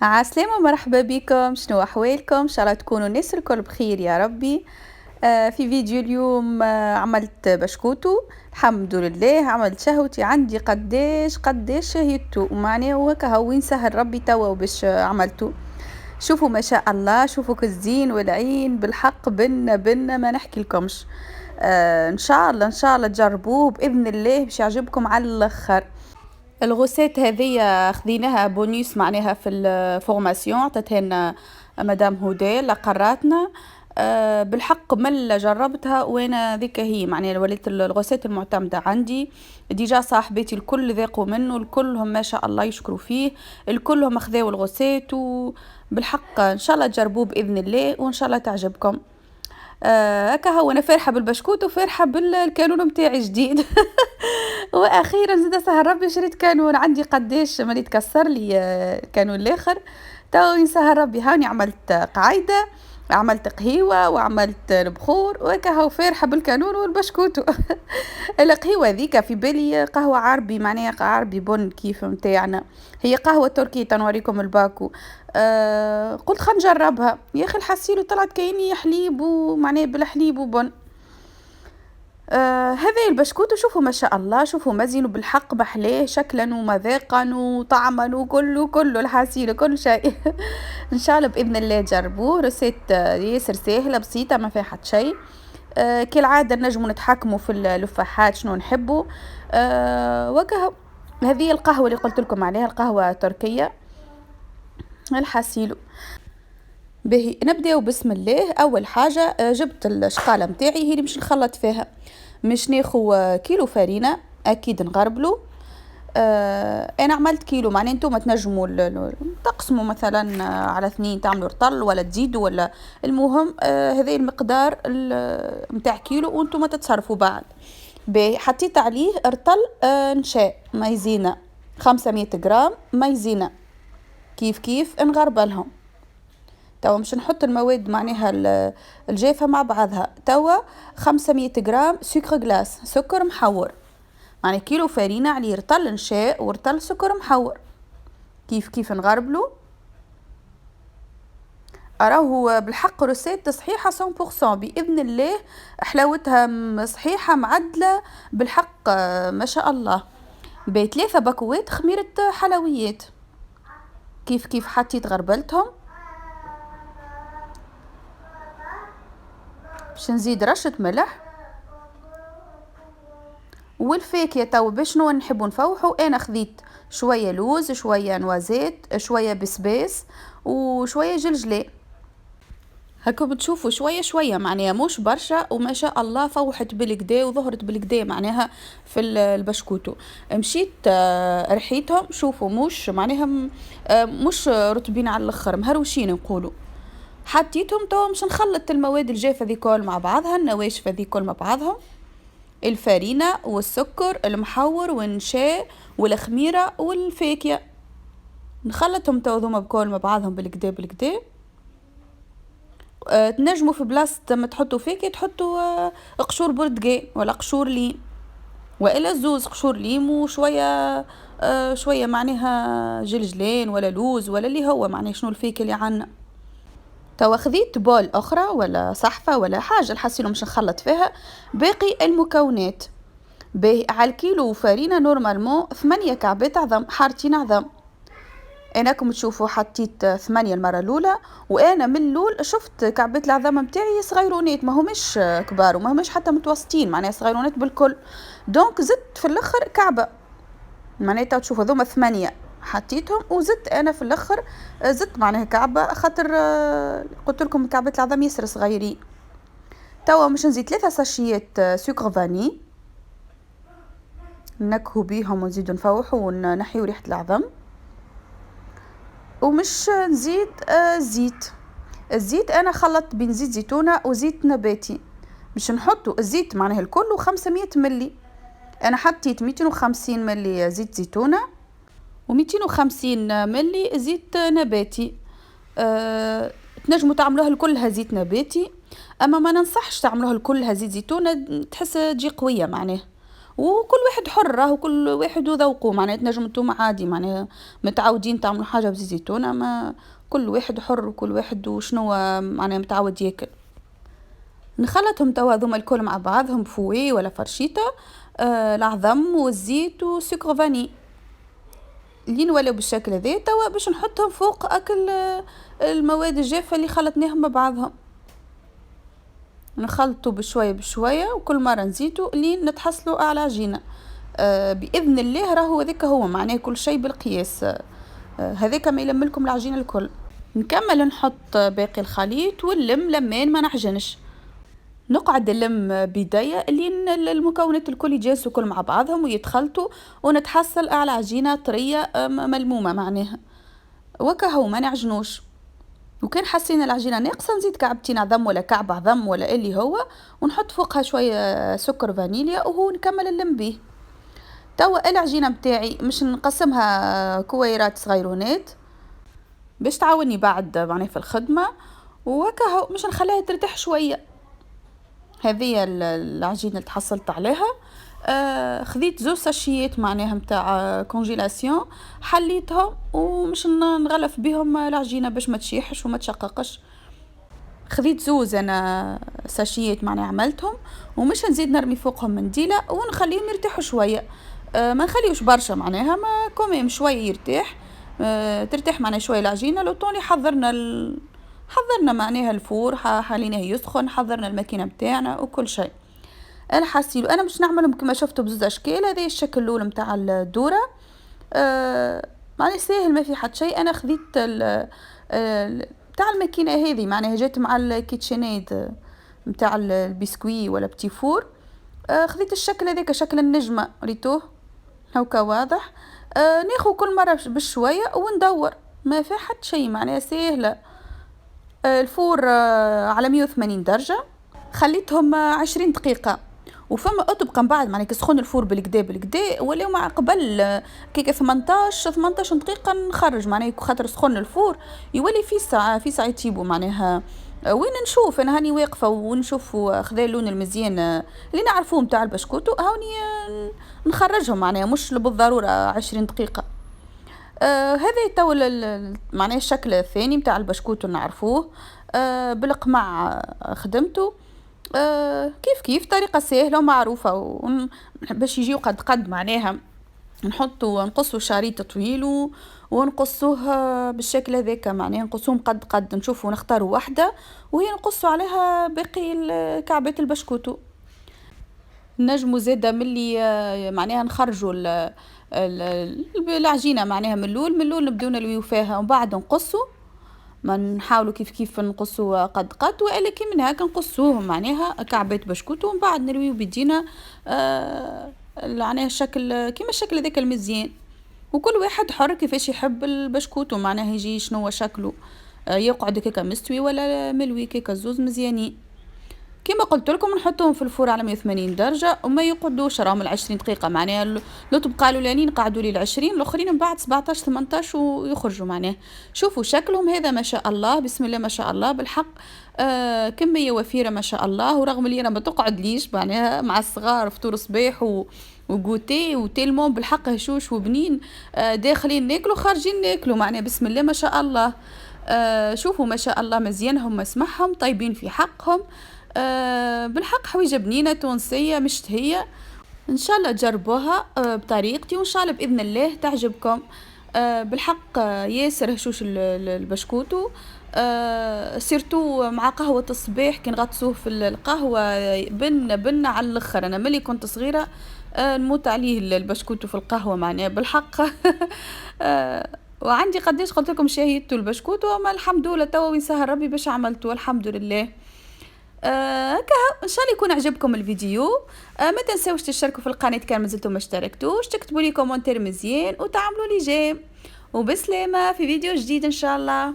عسلامة ومرحبا بكم، شنو أحوالكم؟ إن شاء الله تكونوا الناس الكل بخير يا ربي. في فيديو اليوم عملت بشكوتو. الحمد لله عملت شهوتي عندي قداش شهيتو ومعناه وهكا وين سهل ربي توا باش عملتو. شوفوا ما شاء الله، شوفوا كالزين والعين بالحق بنا ما نحكي لكمش. ان شاء الله تجربوه باذن الله باش يعجبكم على الاخر. الغوسيت هذيا خذيناها بونيس معناها في الفورماسيون عطتها لنا مدام هدى قراتنا. بالحق ملة جربتها وانا ذيك هي معناها وليت الغوسيت المعتمدة عندي. ديجا صاحبتي الكل ذاقوا منه، الكلهم ما شاء الله يشكروا فيه، الكلهم اخذوا الغوسيت وبالحق ان شاء الله تجربوه باذن الله وان شاء الله تعجبكم. هكا هو انا فرحه بالبشكوت وفرحه بالكانون متاعي جديد. واخيرا زاد سهل ربي شريت كانون عندي قداش ملي تكسر لي الكانون الاخر. تو يسهل ربي هاني عملت قعيده، عملت قهيوه وعملت البخور وهكا هو فرحه بالكانون والبشكوت. القهوه ذيك في بالي قهوه عربي معناها عربي بن كيف متاعنا، هي قهوه تركيه تنوريكم الباكو. قلت خل نجربها يا اخي الحسيلو طلعت كأني حليب ومعناه بالحليب وبن. هذا البشكوت شوفوا ما شاء الله، شوفوا مزينه بالحق محلاه شكلا ومذاقا وطعما وكله الحسيلو كل شيء. ان شاء الله باذن الله تجربوه، رسيت ياسر سهله بسيطه ما فيها حتى شيء. كالعاده نجموا نتحكموا في اللفاحات شنو نحبوا. وكه هذه القهوه اللي قلت لكم عليها القهوه التركيه الحسيلو. باهي نبداو بسم الله. اول حاجه جبت الشقاله متاعي هي اللي مش نخلط فيها، مش ناخو كيلو فرينه اكيد نغربلو. انا عملت كيلو معناه نتوما تنجموا تقسموا مثلا على 2 تعملوا رطل ولا تزيدوا ولا المهم هذا المقدار متاع كيلو وانتم تتصرفوا بعد. باهي حطيت عليه رطل نشاء مايزينا 500 غرام مايزينا كيف نغربلهم. توا مش نحط المواد معناها الجافة مع بعضها. توا 500 غرام سكر جلاس سكر محور، يعني كيلو فرينة عليه رطل نشاء ورطل سكر محور كيف نغربلو. أراهو بالحق رسيت صحيحة 100% بإذن الله، حلاوتها صحيحة معدلة بالحق ما شاء الله. ب3 باكوات خميرة حلويات كيف حطيت غربلتهم. باش نزيد رشة ملح والفاكهة. تو باش شنو نحبو نفوحو، انا خذيت شوية لوز شوية نوازيت شوية بسباس وشوية جلجلة. هكا بتشوفوا شوية معناها مش برشا وما شاء الله فوحت بالكدا وظهرت بالكدا معناها في البشكوتو. مشيت رحيتهم شوفوا مش معناها مش رطبين على الاخر مهروشين نقولوا. حطيتهم تو مش نخلط المواد الجافة ذي كل مع بعضها، النواشف ذي كل مع بعضهم، الفرينة والسكر المحور والنشاء والخميرة والفاكهة، نخلطهم تو ذوما بكل مع بعضهم بالكدا. تنجموا في بلاصة ما تحطوا فاكهة تحطوا قشور برتقال ولا قشور ليم والا زوز قشور ليم وشوية شوية معناها جلجلان ولا لوز ولا اللي هو معناها شنو الفاكهة اللي عنا. توا خذيت بول اخرى ولا صحفه ولا حاجه الحسيلو مش نخلط فيها باقي المكونات. على الكيلو فرينه نورمالمون 8 كعبات عظم حارتين عظم. انكم تشوفوا حطيت 8 المره الاولى، وانا من الاول شفت كعبات العظام متاعي صغيرونات ما همش كبار وما همش حتى متوسطين معناها صغيرونات بالكل. دونك زدت في الاخر كعبه معناتها تشوفوا هذوما 8 حطيتهم وزدت انا في الاخر زدت معناها كعبه خاطر قلت لكم كعبه العظام ياسر صغيرين. توا مش نزيد 3 ساشيات سكر فاني نكهو بيهم ونزيدو نفوحو ونحيو ريحه العظم. ومش نزيد الزيت انا خلطت بين زيت زيتونه وزيت نباتي باش نحطو الزيت معناها الكل 500 ملي. انا حطيت 250 ملي زيت زيتونه و250 ملي زيت نباتي. تنجموا تعملوها الكلها زيت نباتي، اما ما ننصحش تعملوها الكلها زيت زيتونه تحس تجي قويه معناه. وكل واحد حر، راهو كل واحد وذوقه، معناها تنجم نتوما عادي معناها متعودين تعملوا حاجه بزيت زيتون، اما كل واحد حر وكل واحد وشنو معناها متعود ياكل. نخلطهم توا هذوما الكل مع بعضهم بفوي ولا فرشيطه، العظم والزيت وسكر فاني لين ولاو بالشكل هذا. توا باش نحطهم فوق اكل المواد الجافه اللي خلطناهم مع بعضهم، نخلطوا بشويه بشويه وكل مره نزيدوا لين نتحصلوا على عجينه. باذن الله راهو هذاك هو معناه كل شيء بالقياس. هذاك ما يلم لكم العجينه الكل. نكمل نحط باقي الخليط ونلم لمين ما نحجنش، نقعد نلم بيديا لين المكونات الكل يجلسوا كل مع بعضهم ويتخلطوا ونتحصل على عجينه طريه ملمومه معناها، وكهو ما نعجنوش. وكان حسينا العجينه ناقصه نزيد كعبتين عظم ولا كعب عظم ولا اللي هو، ونحط فوقها شويه سكر فانيليا وهو نكمل نلم بيه. توا العجينه متاعي مش نقسمها كويرات صغيرونات باش تعاوني بعد معناها في الخدمه، وكهو مش نخليها ترتاح شويه. هذه العجينه اللي تحصلت عليها. خذيت 2 ساشيات معناها متاع كونجيلاسيون، حليتهم ومش نغلف بهم العجينه باش ما تشيحش وما تشققش. خذيت 2 انا ساشيات معناها عملتهم، ومش نزيد نرمي فوقهم منديله ونخليهم يرتاحوا شويه. ما نخليوش برشا معناها، ما كوميم شويه يرتاح. ترتاح معناها شويه العجينه. لو طوني حضرنا معناها الفور، حاليناه يسخن، حضرنا الماكينه متاعنا وكل شيء. الحسيل انا مش نعملهم كما شفتوا بزوز اشكال. هذا الشكل الاول متاع الدوره، معناها ساهل ما في حد شيء. انا خذيت متاع الماكينه هذه معناها جات مع الكيتشينيد متاع البسكوي ولا بتي فور. خذيت الشكل هذاك شكل النجمه، ريتوه هوكا واضح. ناخذ كل مره بشويه وندور، ما في حد شيء معناها ساهله. الفور على 180 درجه، خليتهم 20 دقيقه. وفما اطبق من بعد معناها كسخون الفور بالكدا ولا مع قبل كيك 18 دقيقه نخرج معناها خاطر سخون الفور يولي في ساعه يطيبوا معناها. وين نشوف انا هاني واقفه ونشوف خذا اللون المزيان اللي نعرفوه متاع البسكوت هاوني نخرجهم معناها مش بالضروره 20 دقيقه. هذا تو معناها الشكل الثاني متاع البسكوت نعرفوه. بالقمع خدمته كيف طريقه سهله ومعروفه. باش يجيو قد معناها نقصوا شريط طويل ونقصوه بالشكل هذاك معناها نقصوهم قد نشوفوا نختاروا واحده وهي نقصوا عليها باقي كعبات البسكوتو. نجموا زاده ملي معناها نخرجوا العجينه معناها من الاول نبداو نلويو فيها ومن بعد نقصوا. ما نحاولوا كيف نقصوا قد والا كي من هكا نقصوهم معناها كعبات بسكوت ومن بعد نرويو بيدينا معناها الشكل كيما الشكل هذاك المزيان. وكل واحد حر كيفاش يحب البسكوت معناها يجي شنو شكله، يقعد كيكا مستوي ولا ملوي كيكا زوز مزيانين. كما قلت لكم نحطوهم في الفور على 180 درجه وما يقعدوش راهم 20 دقيقه معناها. لو تبقى الاولانيين قعدوا لي 20 الاخرين من بعد 17 18 ويخرجوا معناها. شوفوا شكلهم هذا ما شاء الله بسم الله ما شاء الله بالحق. كميه وفيره ما شاء الله. ورغم اللي انا ما تقعد ليش معناها مع الصغار فطور صباح وغوتي وتيلمون بالحق هشوش وبنين. داخلين ناكلوا خارجين ناكلوا معناها بسم الله ما شاء الله. شوفوا ما شاء الله مزيانهم مسمحهم طيبين في حقهم. بالحق حويجه بنينه تونسيه مشتهيه. ان شاء الله تجربوها بطريقتي وان شاء الله باذن الله تعجبكم. بالحق ياسر هشوش البسكوتو. سيرتو مع قهوه الصباح كي نغطسوه في القهوه بن على الاخر. انا ملي كنت صغيره نموت عليه البسكوتو في القهوه معناها بالحق. وعندي قداش قلت لكم شهيتو البسكوتو وما الحمد لله توا وين سهر ربي باش عملته الحمد لله. ان شاء الله يكون عجبكم الفيديو. ما تنسوش تشتركوا في القناه كان مازلتم ما اشتركتوش، تكتبوا لي كومنتير مزيان وتعملوا لي جيم. وبسلامه في فيديو جديد ان شاء الله.